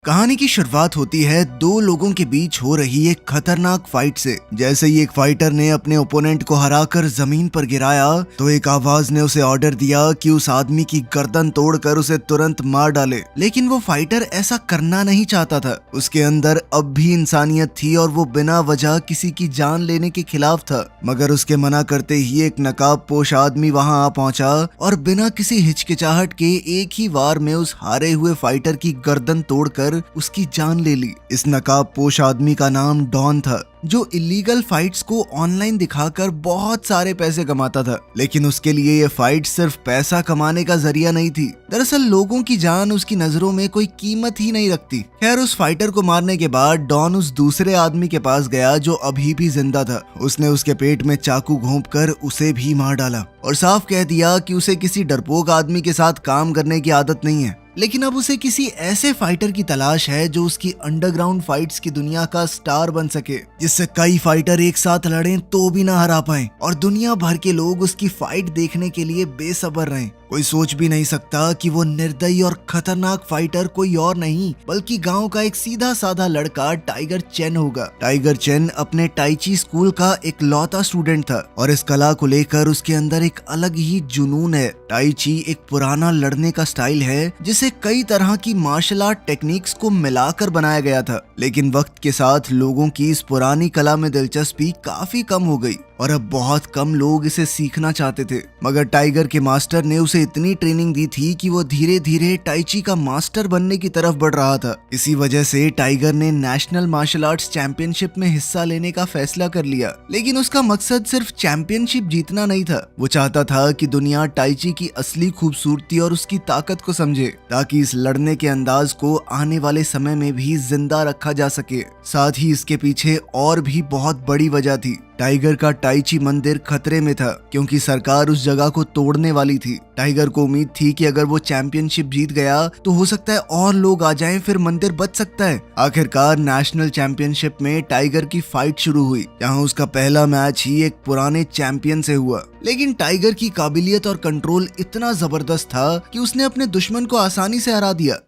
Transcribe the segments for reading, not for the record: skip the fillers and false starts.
कहानी की शुरुआत होती है दो लोगों के बीच हो रही एक खतरनाक फाइट से। जैसे ही एक फाइटर ने अपने ओपोनेंट को हराकर जमीन पर गिराया तो एक आवाज ने उसे ऑर्डर दिया कि उस आदमी की गर्दन तोड़कर उसे तुरंत मार डाले। लेकिन वो फाइटर ऐसा करना नहीं चाहता था। उसके अंदर अब भी इंसानियत थी और वो बिना वजह किसी की जान लेने के खिलाफ था। मगर उसके मना करते ही एक नकाबपोश आदमी वहां आ पहुंचा और बिना किसी हिचकिचाहट के एक ही वार में उस हारे हुए फाइटर की गर्दन तोड़कर उसकी जान ले ली। इस नकाबपोश आदमी का नाम डॉन था, जो इलीगल फाइट्स को ऑनलाइन दिखाकर बहुत सारे पैसे कमाता था। लेकिन उसके लिए ये फाइट सिर्फ पैसा कमाने का जरिया नहीं थी। दरअसल लोगों की जान उसकी नजरों में कोई कीमत ही नहीं रखती। खैर, उस फाइटर को मारने के बाद डॉन उस दूसरे आदमी के पास गया जो अभी भी जिंदा था। उसने उसके पेट में चाकू घोंपकर उसे भी मार डाला और साफ कह दिया कि उसे किसी डरपोक आदमी के साथ काम करने की आदत नहीं है। लेकिन अब उसे किसी ऐसे फाइटर की तलाश है जो उसकी अंडरग्राउंड फाइट्स की दुनिया का स्टार बन सके, जिससे कई फाइटर एक साथ लड़ें तो भी ना हरा पाएं और दुनिया भर के लोग उसकी फाइट देखने के लिए बेसब्र रहें। कोई सोच भी नहीं सकता कि वो निर्दयी और खतरनाक फाइटर कोई और नहीं बल्कि गांव का एक सीधा साधा लड़का टाइगर चेन होगा। टाइगर चेन अपने टाइची स्कूल का एक लौता स्टूडेंट था और इस कला को लेकर उसके अंदर एक अलग ही जुनून है। टाइची एक पुराना लड़ने का स्टाइल है जिसे कई तरह की मार्शल आर्ट टेक्निक्स को मिलाकर बनाया गया था। लेकिन वक्त के साथ लोगों की इस पुरानी कला में दिलचस्पी काफी कम हो गई और अब बहुत कम लोग इसे सीखना चाहते थे। मगर टाइगर के मास्टर ने उसे इतनी ट्रेनिंग दी थी कि वो धीरे धीरे टाइची का मास्टर बनने की तरफ बढ़ रहा था। इसी वजह से टाइगर ने नेशनल मार्शल आर्ट्स चैंपियनशिप में हिस्सा लेने का फैसला कर लिया। लेकिन उसका मकसद सिर्फ चैंपियनशिप जीतना नहीं था। वो चाहता था कि दुनिया टाइची की असली खूबसूरती और उसकी ताकत को समझे, ताकि इस लड़ने के अंदाज को आने वाले समय में भी जिंदा रखा जा सके। साथ ही इसके पीछे और भी बहुत बड़ी वजह थी। टाइगर का टाइची मंदिर खतरे में था क्योंकि सरकार उस जगह को तोड़ने वाली थी। टाइगर को उम्मीद थी कि अगर वो चैंपियनशिप जीत गया तो हो सकता है और लोग आ जाएं, फिर मंदिर बच सकता है। आखिरकार नेशनल चैंपियनशिप में टाइगर की फाइट शुरू हुई, जहां उसका पहला मैच ही एक पुराने चैंपियन से हुआ। लेकिन टाइगर की काबिलियत और कंट्रोल इतना जबरदस्त था कि उसने अपने दुश्मन को आसानी से हरा दिया।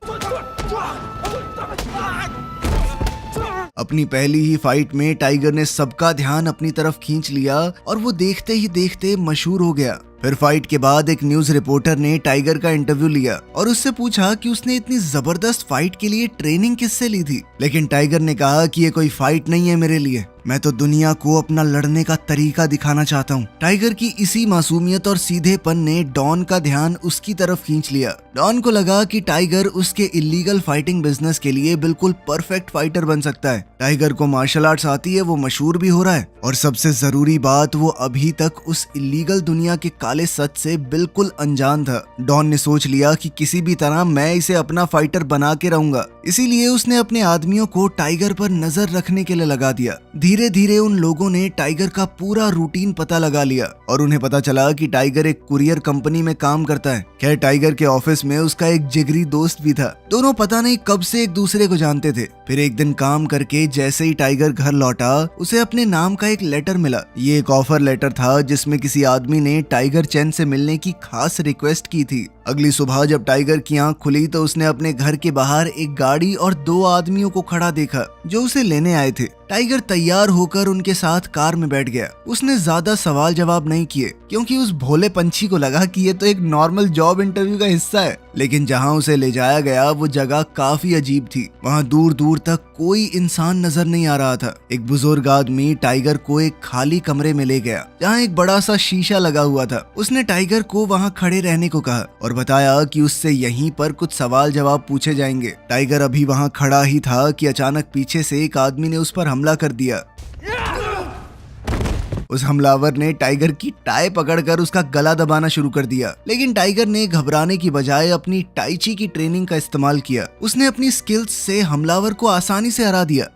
अपनी पहली ही फाइट में टाइगर ने सबका ध्यान अपनी तरफ खींच लिया और वो देखते ही देखते मशहूर हो गया। फिर फाइट के बाद एक न्यूज रिपोर्टर ने टाइगर का इंटरव्यू लिया और उससे पूछा कि उसने इतनी जबरदस्त फाइट के लिए ट्रेनिंग किससे ली थी। लेकिन टाइगर ने कहा कि ये कोई फाइट नहीं है मेरे लिए, मैं तो दुनिया को अपना लड़ने का तरीका दिखाना चाहता हूँ। टाइगर की इसी मासूमियत और सीधेपन ने डॉन का ध्यान उसकी तरफ खींच लिया। डॉन को लगा कि टाइगर उसके इलीगल फाइटिंग बिजनेस के लिए बिल्कुल परफेक्ट फाइटर बन सकता है। टाइगर को मार्शल आर्ट्स आती है, वो मशहूर भी हो रहा है और सबसे जरूरी बात, वो अभी तक उस इलीगल दुनिया के काले सच से बिल्कुल अनजान था। डॉन ने सोच लिया कि किसी भी तरह मैं इसे अपना फाइटर बना के रहूंगा। इसीलिए उसने अपने आदमियों को टाइगर पर नजर रखने के लिए लगा दिया। धीरे धीरे उन लोगों ने टाइगर का पूरा रूटीन पता लगा लिया और उन्हें पता चला कि टाइगर एक कुरियर कंपनी में काम करता है। खैर, टाइगर के ऑफिस में उसका एक जिगरी दोस्त भी था। दोनों पता नहीं कब से एक दूसरे को जानते थे। फिर एक दिन काम करके जैसे ही टाइगर घर लौटा, उसे अपने नाम का एक लेटर मिला। ये एक ऑफर लेटर था जिसमें किसी आदमी ने टाइगर चेन से मिलने की खास रिक्वेस्ट की थी। अगली सुबह जब टाइगर की आंख खुली तो उसने अपने घर के बाहर एक गाड़ी और दो आदमियों को खड़ा देखा जो उसे लेने आए थे। टाइगर तैयार होकर उनके साथ कार में बैठ गया। उसने ज्यादा सवाल जवाब नहीं किए क्योंकि उस भोले पंछी को लगा कि ये तो एक नॉर्मल जॉब इंटरव्यू का हिस्सा है। लेकिन जहां उसे ले जाया गया वो जगह काफी अजीब थी। वहां दूर दूर तक कोई इंसान नजर नहीं आ रहा था। एक बुजुर्ग आदमी टाइगर को एक खाली कमरे में ले गया जहां एक बड़ा सा शीशा लगा हुआ था। उसने टाइगर को वहां खड़े रहने को कहा और बताया कि उससे यहीं पर कुछ सवाल जवाब पूछे जाएंगे। टाइगर अभी वहां खड़ा ही था कि अचानक पीछे से एक आदमी ने उस पर हमला कर दिया। उस हमलावर ने टाइगर की टाई पकड़कर उसका गला दबाना शुरू कर दिया। लेकिन टाइगर ने घबराने की बजाय अपनी टाइची की ट्रेनिंग का इस्तेमाल किया। उसने अपनी स्किल्स से हमलावर को आसानी से हरा दिया।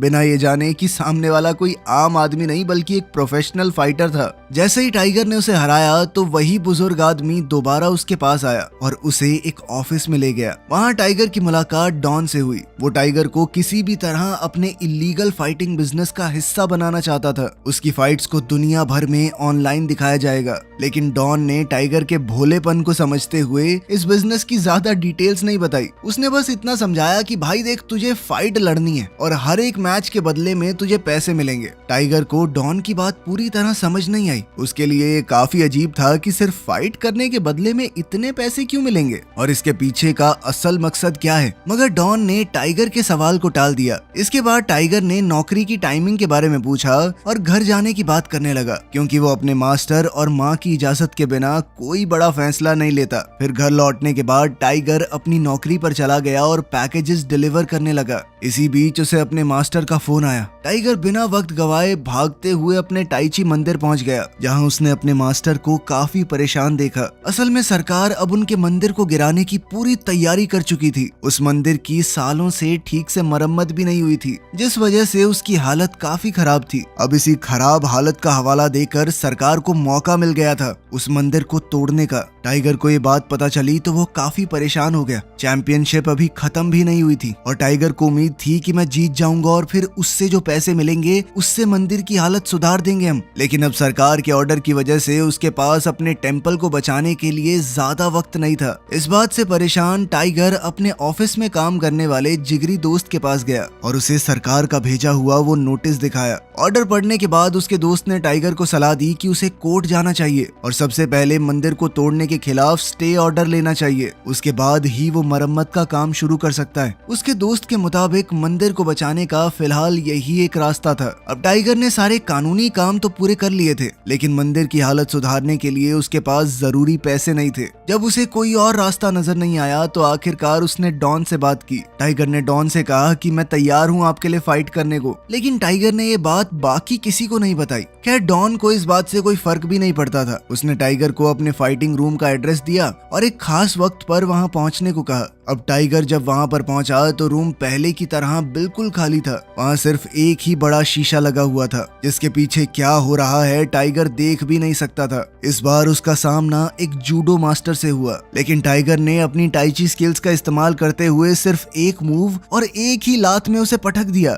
बिना ये जाने कि सामने वाला कोई आम आदमी नहीं बल्कि एक प्रोफेशनल फाइटर था। जैसे ही टाइगर ने उसे हराया तो वही बुजुर्ग आदमी दोबारा उसके पास आया और उसे एक ऑफिस में ले गया। वहाँ टाइगर की मुलाकात डॉन से हुई। वो टाइगर को किसी भी तरह अपने इलीगल फाइटिंग बिजनेस का हिस्सा बनाना चाहता था। उसकी फाइट्स को दुनिया भर में ऑनलाइन दिखाया जाएगा, लेकिन डॉन ने टाइगर के भोलेपन को समझते हुए इस बिजनेस की ज्यादा डिटेल्स नहीं बताई। उसने बस इतना समझाया कि भाई देख, तुझे फाइट लड़नी है और हर एक मैच के बदले में तुझे पैसे मिलेंगे। टाइगर को डॉन की बात पूरी तरह समझ नहीं आई। उसके लिए काफी अजीब था कि सिर्फ फाइट करने के बदले में इतने पैसे क्यों मिलेंगे और इसके पीछे का असल मकसद क्या है। मगर डॉन ने टाइगर के सवाल को टाल दिया। इसके बाद टाइगर ने नौकरी की टाइमिंग के बारे में पूछा और घर जाने की बात करने लगा, क्योंकि वो अपने मास्टर और माँ की इजाजत के बिना कोई बड़ा फैसला नहीं लेता। फिर घर लौटने के बाद टाइगर अपनी नौकरी पर चला गया और पैकेजेस डिलीवर करने लगा। इसी बीच उसे अपने मास्टर का फोन आया। टाइगर बिना वक्त गवाए भागते हुए अपने टाइची मंदिर पहुंच गया, जहां उसने अपने मास्टर को काफी परेशान देखा। असल में सरकार अब उनके मंदिर को गिराने की पूरी तैयारी कर चुकी थी। उस मंदिर की सालों से ठीक से मरम्मत भी नहीं हुई थी, जिस वजह से उसकी हालत काफी खराब थी। अब इसी खराब हालत का हवाला देकर सरकार को मौका मिल गया था उस मंदिर को तोड़ने का। टाइगर को ये बात पता चली तो वो काफी परेशान हो गया। चैंपियनशिप अभी खत्म भी नहीं हुई थी और टाइगर को उम्मीद थी कि मैं जीत जाऊंगा और फिर उससे जो पैसे मिलेंगे उससे मंदिर की हालत सुधार देंगे हम। लेकिन अब सरकार के ऑर्डर की वजह से उसके पास अपने टेम्पल को बचाने के लिए ज्यादा वक्त नहीं था। इस बात से परेशान टाइगर अपने ऑफिस में काम करने वाले जिगरी दोस्त के पास गया और उसे सरकार का भेजा हुआ वो नोटिस दिखाया। ऑर्डर पढ़ने के बाद उसके दोस्त ने टाइगर को सलाह दी कि उसे कोर्ट जाना चाहिए और सबसे पहले मंदिर को तोड़ने के खिलाफ स्टे ऑर्डर लेना चाहिए। उसके बाद ही वो मरम्मत का काम शुरू कर सकता है। उसके दोस्त के मुताबिक मंदिर को बचाने का फिलहाल यही एक रास्ता था। अब टाइगर ने सारे कानूनी काम तो पूरे कर लिए थे, लेकिन मंदिर की हालत सुधारने के लिए उसके पास जरूरी पैसे नहीं थे। जब उसे कोई और रास्ता नजर नहीं आया तो आखिरकार उसने डॉन से बात की। टाइगर ने डॉन से कहा कि मैं तैयार हूँ आपके लिए फाइट करने को, लेकिन टाइगर ने ये बात बाकी किसी को नहीं बताई। खैर, डॉन को इस बात से कोई फर्क भी नहीं पड़ता था। उसने टाइगर को अपने फाइटिंग रूम का एड्रेस दिया और एक खास वक्त पर वहां पहुंचने को कहा। अब टाइगर जब वहां पर पहुंचा तो रूम पहले की तरह बिल्कुल खाली था। वहां सिर्फ एक ही बड़ा शीशा लगा हुआ था, जिसके पीछे क्या हो रहा है टाइगर देख भी नहीं सकता था। इस बार उसका सामना एक जूडो मास्टर से हुआ, लेकिन टाइगर ने अपनी टाइची स्किल्स का इस्तेमाल करते हुए सिर्फ एक मूव और एक ही लात में उसे पटक दिया।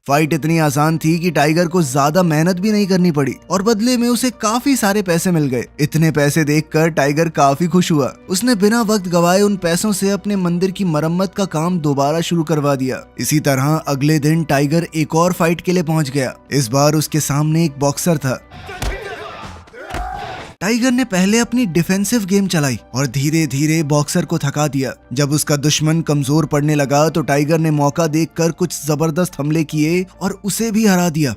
फाइट इतनी आसान थी कि टाइगर को ज्यादा मेहनत भी नहीं करनी पड़ी और बदले में उसे काफी सारे पैसे मिल गए। इतने पैसे देखकर टाइगर काफी खुश हुआ। उसने बिना वक्त गवाए उन पैसों से अपने मंदिर की मरम्मत का काम दोबारा शुरू करवा दिया। इसी तरह अगले दिन टाइगर एक और फाइट के लिए पहुंच गया। इस बार उसके सामने एक बॉक्सर था। टाइगर ने पहले अपनी डिफेंसिव गेम चलाई और धीरे धीरे बॉक्सर को थका दिया। जब उसका दुश्मन कमजोर पड़ने लगा तो टाइगर ने मौका देखकर कुछ जबरदस्त हमले किए और उसे भी हरा दिया।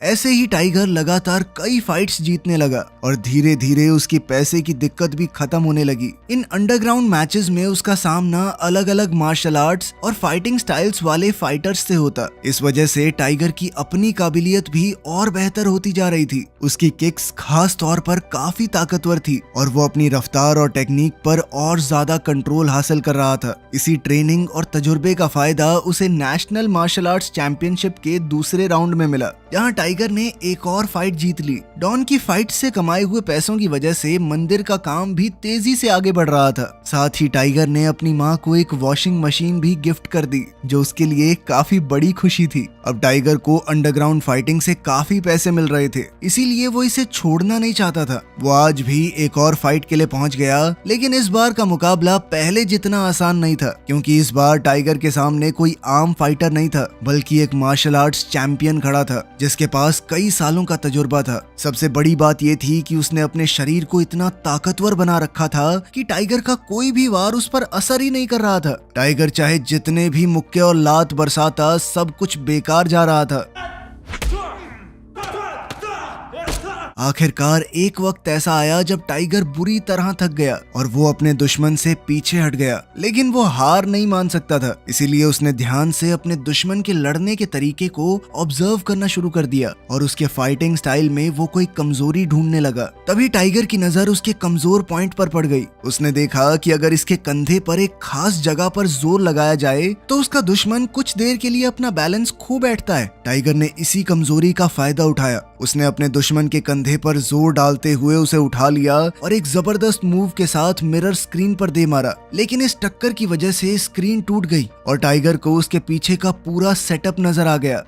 ऐसे ही टाइगर लगातार कई फाइट्स जीतने लगा और धीरे धीरे उसकी पैसे की दिक्कत भी खत्म होने लगी। इन अंडरग्राउंड मैचेस में उसका सामना अलग अलग मार्शल आर्ट्स और फाइटिंग स्टाइल्स वाले फाइटर्स से होता। इस वजह से टाइगर की अपनी काबिलियत भी और बेहतर होती जा रही थी। उसकी किक्स खास तौर पर काफी ताकतवर थी और वो अपनी रफ्तार और टेक्निक पर और ज्यादा कंट्रोल हासिल कर रहा था। इसी ट्रेनिंग और तजुर्बे का फायदा उसे नेशनल मार्शल आर्ट्स चैंपियनशिप के दूसरे राउंड में मिला, जहां टाइगर ने एक और फाइट जीत ली। डॉन की फाइट से कमाए हुए पैसों की वजह से मंदिर का काम भी तेजी से आगे बढ़ रहा था। साथ ही टाइगर ने अपनी माँ को एक वॉशिंग मशीन भी गिफ्ट कर दी, जो उसके लिए काफी बड़ी खुशी थी। अब टाइगर को अंडरग्राउंड फाइटिंग से काफी पैसे मिल रहे थे, इसीलिए वो इसे छोड़ना नहीं चाहता था। वो आज भी एक और फाइट के लिए पहुंच गया, लेकिन इस बार का मुकाबला पहले जितना आसान नहीं था, क्योंकि इस बार टाइगर के सामने कोई आम फाइटर नहीं था, बल्कि एक मार्शल आर्ट्स चैंपियन खड़ा था, जिसके पास कई सालों का तजुर्बा था। सबसे बड़ी बात ये थी कि उसने अपने शरीर को इतना ताकतवर बना रखा था कि टाइगर का कोई भी वार उस पर असर ही नहीं कर रहा था। टाइगर चाहे जितने भी मुक्के और लात बरसाता, सब कुछ बेकार जा रहा था। आखिरकार एक वक्त ऐसा आया जब टाइगर बुरी तरह थक गया और वो अपने दुश्मन से पीछे हट गया, लेकिन वो हार नहीं मान सकता था। इसीलिए उसने ध्यान से अपने दुश्मन के लड़ने के तरीके को ऑब्जर्व करना शुरू कर दिया और उसके फाइटिंग स्टाइल में वो कोई कमजोरी ढूंढने लगा। तभी टाइगर की नजर उसके कमजोर पॉइंट पर पड़ गई। उसने देखा कि अगर इसके कंधे पर एक खास जगह पर जोर लगाया जाए तो उसका दुश्मन कुछ देर के लिए अपना बैलेंस खो बैठता है। टाइगर ने इसी कमजोरी का फायदा उठाया। उसने अपने दुश्मन के कंधे पर जोर डालते हुए उसे उठा लिया और एक जबरदस्त मूव के साथ मिरर स्क्रीन पर दे मारा, लेकिन इस टक्कर की वजह से स्क्रीन टूट गई और टाइगर को उसके पीछे का पूरा सेटअप नजर आ गया।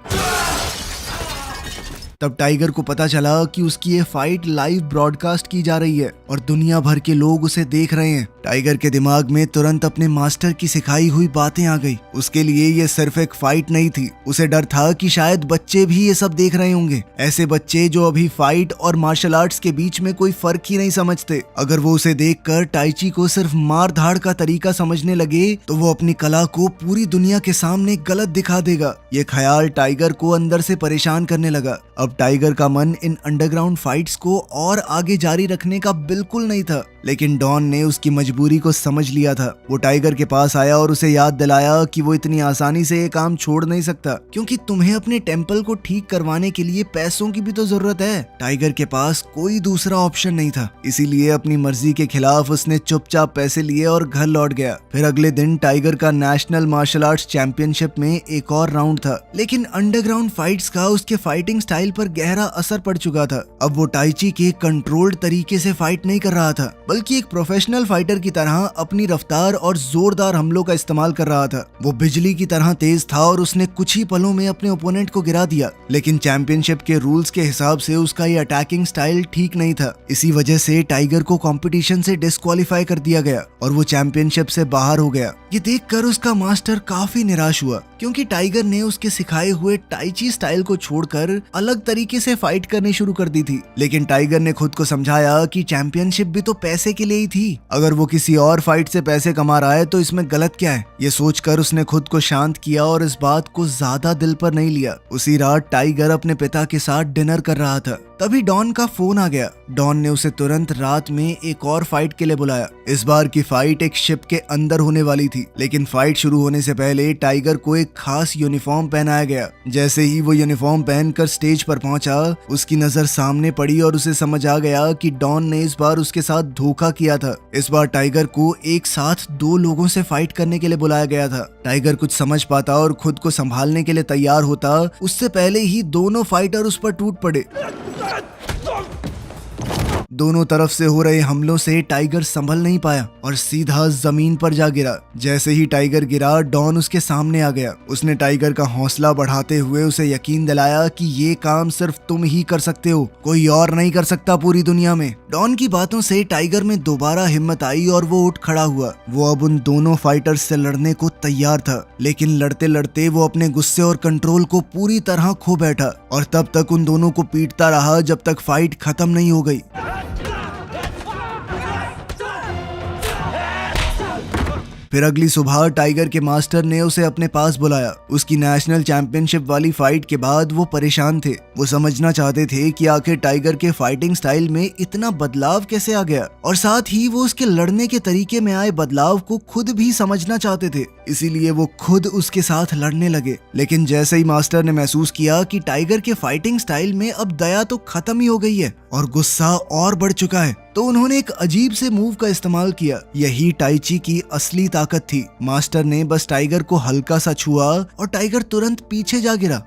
तब टाइगर को पता चला कि उसकी ये फाइट लाइव ब्रॉडकास्ट की जा रही है और दुनिया भर के लोग उसे देख रहे हैं। टाइगर के दिमाग में तुरंत अपने मास्टर की सिखाई हुई बातें आ गई। उसके लिए ये सिर्फ एक फाइट नहीं थी, उसे डर था कि शायद बच्चे भी ये सब देख रहे होंगे, ऐसे बच्चे जो अभी फाइट और मार्शल आर्ट्स के बीच में कोई फर्क ही नहीं समझते। अगर वो उसे देखकर टाइची को सिर्फ मार धाड़ का तरीका समझने लगे तो वो अपनी कला को पूरी दुनिया के सामने गलत दिखा देगा। ये ख्याल टाइगर को अंदर से परेशान करने लगा। अब टाइगर का मन इन अंडरग्राउंड फाइट्स को और आगे जारी रखने का बिल्कुल नहीं था, लेकिन डॉन ने उसकी मजबूरी को समझ लिया था। वो टाइगर के पास आया और उसे याद दिलाया कि वो इतनी आसानी से ये काम छोड़ नहीं सकता, क्योंकि तुम्हें अपने टेम्पल को ठीक करवाने के लिए पैसों की भी तो जरूरत है। टाइगर के पास कोई दूसरा ऑप्शन नहीं था, इसीलिए अपनी मर्जी के खिलाफ उसने चुपचाप पैसे लिए और घर लौट गया। फिर अगले दिन टाइगर का नेशनल मार्शल आर्ट्स चैंपियनशिप में एक और राउंड था, लेकिन अंडरग्राउंड फाइट्स का उसके फाइटिंग स्टाइल पर गहरा असर पड़ चुका था। अब वो टाइची के कंट्रोल्ड तरीके से फाइट नहीं कर रहा था, बल्कि एक प्रोफेशनल फाइटर की तरह अपनी रफ्तार और जोरदार हमलों का इस्तेमाल कर रहा था। वो बिजली की तरह तेज था और उसने कुछ ही पलों में अपने ओपोनेंट को गिरा दिया, लेकिन चैंपियनशिप के रूल्स के हिसाब से उसका ये अटैकिंग स्टाइल ठीक नहीं था। इसी वजह से टाइगर को कंपटीशन से डिस्क्वालीफाई कर दिया गया और वो चैंपियनशिप से बाहर हो गया। ये देखकर उसका मास्टर काफी निराश हुआ, क्योंकि टाइगर ने उसके सिखाए हुए टाइची स्टाइल को छोड़कर अलग तरीके से फाइट करनी शुरू कर दी थी। लेकिन टाइगर ने खुद को समझाया कि चैंपियनशिप भी तो पैसे के लिए ही थी, अगर वो किसी और फाइट से पैसे कमा रहा है तो इसमें गलत क्या है। ये सोचकर उसने खुद को शांत किया और इस बात को ज्यादा दिल पर नहीं लिया। उसी रात टाइगर अपने पिता के साथ डिनर कर रहा था, तभी डॉन का फोन आ गया। डॉन ने उसे तुरंत रात में एक और फाइट के लिए बुलाया। इस बार की फाइट एक शिप के अंदर होने वाली थी, लेकिन फाइट शुरू होने से पहले टाइगर को एक खास यूनिफॉर्म पहनाया गया। जैसे ही वो यूनिफॉर्म पहनकर स्टेज पर पहुंचा, उसकी नजर सामने पड़ी और उसे समझ आ गया कि डॉन ने इस बार उसके साथ धोखा किया था। इस बार टाइगर को एक साथ दो लोगों से फाइट करने के लिए बुलाया गया था। टाइगर कुछ समझ पाता और खुद को संभालने के लिए तैयार होता, उससे पहले ही दोनों फाइटर उस पर टूट पड़े। दोनों तरफ से हो रहे हमलों से टाइगर संभल नहीं पाया और सीधा जमीन पर जा गिरा। जैसे ही टाइगर गिरा, डॉन उसके सामने आ गया। उसने टाइगर का हौसला बढ़ाते हुए उसे यकीन दिलाया कि ये काम सिर्फ तुम ही कर सकते हो, कोई और नहीं कर सकता पूरी दुनिया में। डॉन की बातों से टाइगर में दोबारा हिम्मत आई और वो उठ खड़ा हुआ। वो अब उन दोनों फाइटर्स से लड़ने को तैयार था, लेकिन लड़ते लड़ते वो अपने गुस्से और कंट्रोल को पूरी तरह खो बैठा और तब तक उन दोनों को पीटता रहा जब तक फाइट खत्म नहीं हो गई। फिर अगली सुबह टाइगर के मास्टर ने उसे अपने पास बुलाया। उसकी नेशनल चैंपियनशिप वाली फाइट के बाद वो परेशान थे। वो समझना चाहते थे कि आखिर टाइगर के फाइटिंग स्टाइल में इतना बदलाव कैसे आ गया, और साथ ही वो उसके लड़ने के तरीके में आए बदलाव को खुद भी समझना चाहते थे। इसीलिए वो खुद उसके साथ लड़ने लगे। लेकिन जैसे ही मास्टर ने महसूस किया कि टाइगर के फाइटिंग स्टाइल में अब दया तो खत्म ही हो गई है और गुस्सा और बढ़ चुका है, तो उन्होंने एक अजीब से मूव का इस्तेमाल किया। यही टाइची की असली ताकत थी। मास्टर ने बस टाइगर को हल्का सा छुआ और टाइगर तुरंत पीछे जा गिरा।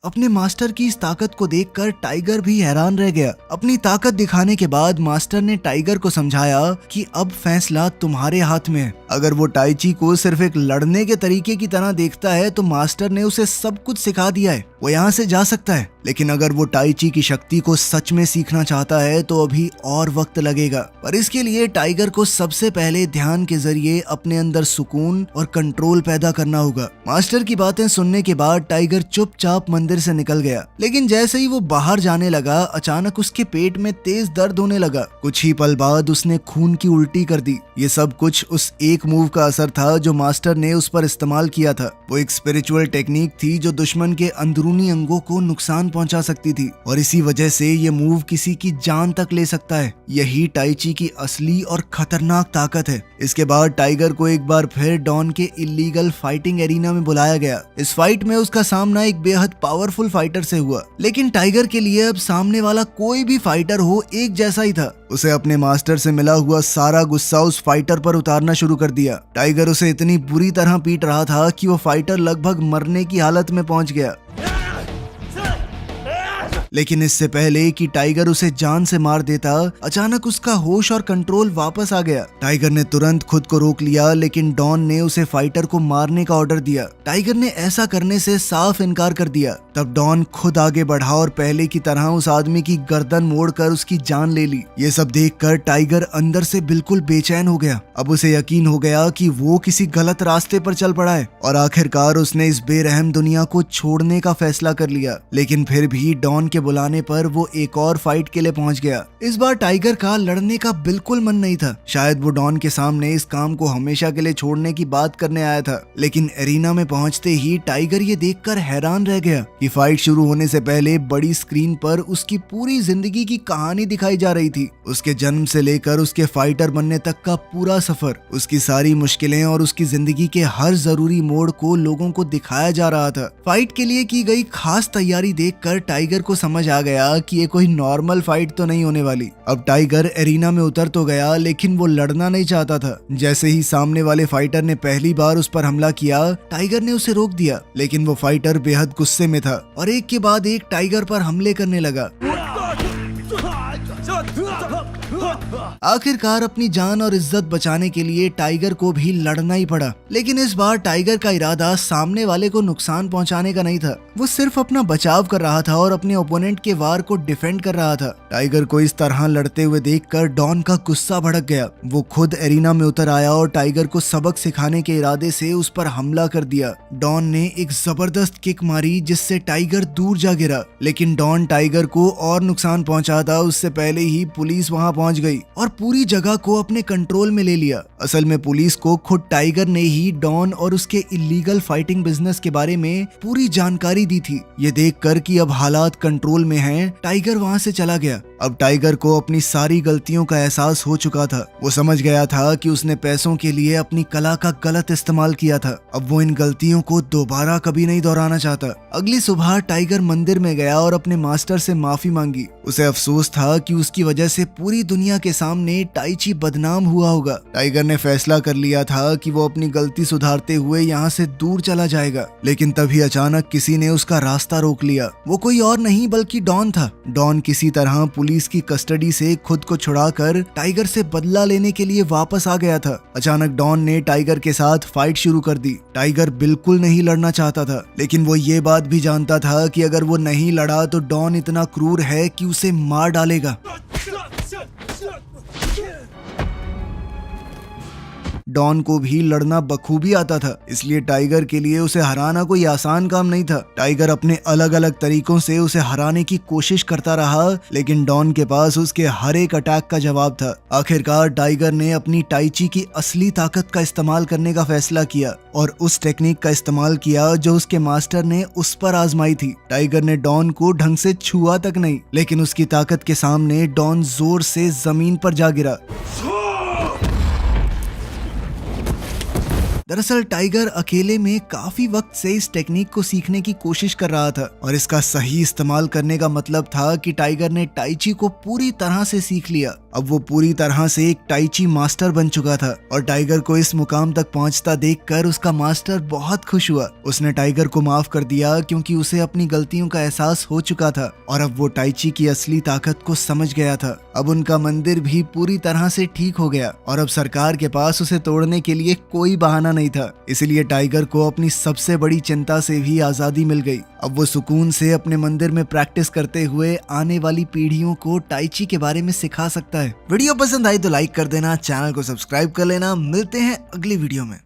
अपने मास्टर की इस ताकत को देखकर टाइगर भी हैरान रह गया। अपनी ताकत दिखाने के बाद मास्टर ने टाइगर को समझाया कि अब फैसला तुम्हारे हाथ में है। अगर वो टाइची को सिर्फ एक लड़ने के तरीके की तरह देखता है तो मास्टर ने उसे सब कुछ सिखा दिया है, वो यहाँ से जा सकता है। लेकिन अगर वो टाइची की शक्ति को सच में सीखना चाहता है तो अभी और वक्त लगेगा। पर इसके लिए टाइगर को सबसे पहले ध्यान के जरिए अपने अंदर सुकून और कंट्रोल पैदा करना होगा। मास्टर की बातें सुनने के बाद टाइगर चुपचाप मंदिर मंदिर से निकल गया। लेकिन जैसे ही वो बाहर जाने लगा, अचानक उसके पेट में तेज दर्द होने लगा। कुछ ही पल बाद उसने खून की उल्टी कर दी। ये सब कुछ उस एक मूव का असर था जो मास्टर ने उस पर इस्तेमाल किया था। वो एक स्पिरिचुअल टेक्निक थी जो दुश्मन के अंदरूनी अंगों को नुकसान पहुंचा सकती थी और इसी वजह से ये मूव किसी की जान तक ले सकता है। यही टाई ची की असली और खतरनाक ताकत है। इसके बाद टाइगर को एक बार फिर डॉन के इलीगल फाइटिंग एरिना में बुलाया गया। इस फाइट में उसका सामना एक बेहद पावरफुल फाइटर से हुआ, लेकिन टाइगर के लिए अब सामने वाला कोई भी फाइटर हो एक जैसा ही था। उसे अपने मास्टर से मिला हुआ सारा गुस्सा उस फाइटर पर उतारना शुरू कर दिया। टाइगर उसे इतनी बुरी तरह पीट रहा था कि वो फाइटर लगभग मरने की हालत में पहुंच गया। लेकिन इससे पहले कि टाइगर उसे जान से मार देता, अचानक उसका होश और कंट्रोल वापस आ गया। टाइगर ने तुरंत खुद को रोक लिया, लेकिन डॉन ने उसे फाइटर को मारने का ऑर्डर दिया। टाइगर ने ऐसा करने से साफ इनकार कर दिया। तब डॉन खुद आगे बढ़ा और पहले की तरह उस आदमी की गर्दन मोड़कर उसकी जान ले ली। ये सब देखकर टाइगर अंदर से बिल्कुल बेचैन हो गया। अब उसे यकीन हो गया कि वो किसी गलत रास्ते पर चल पड़ा है और आखिरकार उसने इस बेरहम दुनिया को छोड़ने का फैसला कर लिया। लेकिन फिर भी डॉन के बुलाने पर वो एक और फाइट के लिए पहुंच गया। इस बार टाइगर का लड़ने का बिल्कुल मन नहीं था। शायद वो डॉन के सामने इस काम को हमेशा के लिए छोड़ने की बात करने आया था। लेकिन एरिना में पहुंचते ही टाइगर ये देखकर हैरान रह गया कि फाइट शुरू होने से पहले बड़ी स्क्रीन पर उसकी पूरी जिंदगी की कहानी दिखाई जा रही थी। उसके जन्म से लेकर उसके फाइटर बनने तक का पूरा सफर, उसकी सारी मुश्किलें और उसकी जिंदगी के हर जरूरी मोड़ को लोगों को दिखाया जा रहा था। फाइट के लिए की गई खास तैयारी देखकर टाइगर को समझ आ गया कि ये कोई नॉर्मल फाइट तो नहीं होने वाली। अब टाइगर एरिना में उतर तो गया, लेकिन वो लड़ना नहीं चाहता था। जैसे ही सामने वाले फाइटर ने पहली बार उस पर हमला किया, टाइगर ने उसे रोक दिया। लेकिन वो फाइटर बेहद गुस्से में था और एक के बाद एक टाइगर पर हमले करने लगा। आखिरकार अपनी जान और इज्जत बचाने के लिए टाइगर को भी लड़ना ही पड़ा। लेकिन इस बार टाइगर का इरादा सामने वाले को नुकसान पहुंचाने का नहीं था। वो सिर्फ अपना बचाव कर रहा था और अपने ओपोनेंट के वार को डिफेंड कर रहा था। टाइगर को इस तरह लड़ते हुए देखकर डॉन का गुस्सा भड़क गया। वो खुद एरिना में उतर आया और टाइगर को सबक सिखाने के इरादे से उस पर हमला कर दिया। डॉन ने एक जबरदस्त किक मारी जिससे टाइगर दूर जा गिरा। लेकिन डॉन टाइगर को और नुकसान पहुंचाता उससे पहले ही पुलिस वहां पहुंच गई और पूरी जगह को अपने कंट्रोल में ले लिया। असल में पुलिस को खुद टाइगर ने ही डॉन और उसके इलीगल फाइटिंग बिजनेस के बारे में पूरी जानकारी दी थी। ये देखकर कि अब हालात कंट्रोल में हैं, टाइगर वहां से चला गया। अब टाइगर को अपनी सारी गलतियों का एहसास हो चुका था। वो समझ गया था कि उसने पैसों के लिए अपनी कला का गलत इस्तेमाल किया था। अब वो इन गलतियों को दोबारा कभी नहीं दोहराना चाहता। अगली सुबह टाइगर मंदिर में गया और अपने मास्टर से माफी मांगी। उसे अफसोस था कि उसकी वजह से पूरी दुनिया के सामने टाई ची बदनाम हुआ होगा। टाइगर ने फैसला कर लिया था कि वो अपनी गलती सुधारते हुए यहाँ से दूर चला जाएगा। लेकिन तभी अचानक किसी ने उसका रास्ता रोक लिया। वो कोई और नहीं बल्कि डॉन था। डॉन किसी तरह पुलिस की कस्टडी से खुद को छुड़ाकर टाइगर से बदला लेने के लिए वापस आ गया था। अचानक डॉन ने टाइगर के साथ फाइट शुरू कर दी। टाइगर बिल्कुल नहीं लड़ना चाहता था, लेकिन वो ये बात भी जानता था कि अगर वो नहीं लड़ा तो डॉन इतना क्रूर है कि उसे मार डालेगा। डॉन को भी लड़ना बखूबी आता था, इसलिए टाइगर के लिए उसे हराना कोई आसान काम नहीं था। टाइगर अपने अलग अलग तरीकों से उसे हराने की कोशिश करता रहा, लेकिन डॉन के पास उसके हर एक अटैक का जवाब था। आखिरकार टाइगर ने अपनी टाई ची की असली ताकत का इस्तेमाल करने का फैसला किया और उस टेक्निक का इस्तेमाल किया जो उसके मास्टर ने उस पर आजमाई थी। टाइगर ने डॉन को ढंग से छुआ तक नहीं, लेकिन उसकी ताकत के सामने डॉन जोर से जमीन पर जा गिरा। दरअसल टाइगर अकेले में काफी वक्त से इस टेक्निक को सीखने की कोशिश कर रहा था और इसका सही इस्तेमाल करने का मतलब था कि टाइगर ने टाई ची को पूरी तरह से सीख लिया। अब वो पूरी तरह से एक टाई ची मास्टर बन चुका था और टाइगर को इस मुकाम तक पहुंचता देखकर उसका मास्टर बहुत खुश हुआ। उसने टाइगर को माफ कर दिया क्योंकि उसे अपनी गलतियों का एहसास हो चुका था और अब वो टाई ची की असली ताकत को समझ गया था। अब उनका मंदिर भी पूरी तरह से ठीक हो गया और अब सरकार के पास उसे तोड़ने के लिए कोई बहाना नहीं था। इसलिए टाइगर को अपनी सबसे बड़ी चिंता से भी आजादी मिल गई। अब वो सुकून से अपने मंदिर में प्रैक्टिस करते हुए आने वाली पीढ़ियों को टाई ची के बारे में सिखा सकता है। वीडियो पसंद आई तो लाइक कर देना, चैनल को सब्सक्राइब कर लेना। मिलते हैं अगली वीडियो में।